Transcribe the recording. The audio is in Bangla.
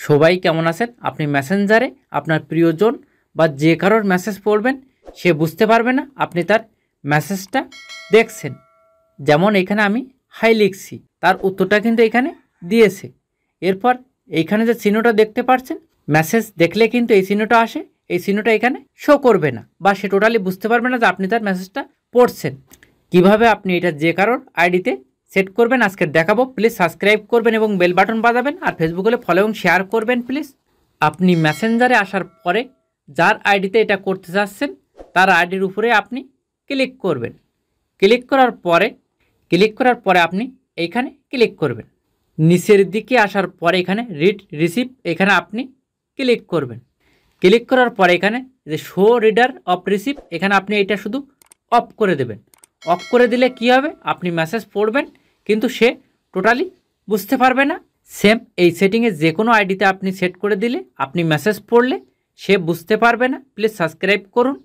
সবাই কেমন আছেন? আপনি মেসেঞ্জারে আপনার প্রিয়জন বা যে কারোর মেসেজ পড়বেন, সে বুঝতে পারবে না আপনি তার মেসেজটা দেখছেন। যেমন এখানে আমি হাই লিখছি, তার উত্তরটা কিন্তু এখানে দিয়েছে। এরপর এইখানে যে চিহ্নটা দেখতে পাচ্ছেন, মেসেজ দেখলে কিন্তু এই চিহ্নটা আসে, এই চিহ্নটা এখানে শো করবে না বা সে টোটালি বুঝতে পারবে না যে আপনি তার মেসেজটা পড়ছেন। কিভাবে আপনি এটা যে কারোর আইডিতে সেট করবেন আজকে দেখাবো। প্লিজ সাবস্ক্রাইব করবেন এবং বেল বাটন বাজাবেন, আর ফেসবুক হলে ফলো এবং শেয়ার করবেন প্লিজ। আপনি মেসেঞ্জারে আসার পরে যার আইডিতে এটা করতে চাচ্ছেন তার আইডির উপরে আপনি ক্লিক করবেন। ক্লিক করার পরে আপনি এইখানে ক্লিক করবেন। নিচের দিকে আসার পরে এখানে রিড রিসিভ, এখানে আপনি ক্লিক করবেন। ক্লিক করার পরে এখানে যে শো রিডার অফ রিসিভ, এখানে আপনি এটা শুধু অফ করে দেবেন। অফ করে দিলে কি হবে, আপনি মেসেজ পড়বেন কিন্তু সে টোটালি বুঝতে পারবে না। সেম এই সেটিংয়ে যে কোনো আইডিতে আপনি সেট করে দিলে আপনি মেসেজ পড়লে সে বুঝতে পারবে না। প্লিজ সাবস্ক্রাইব করুন।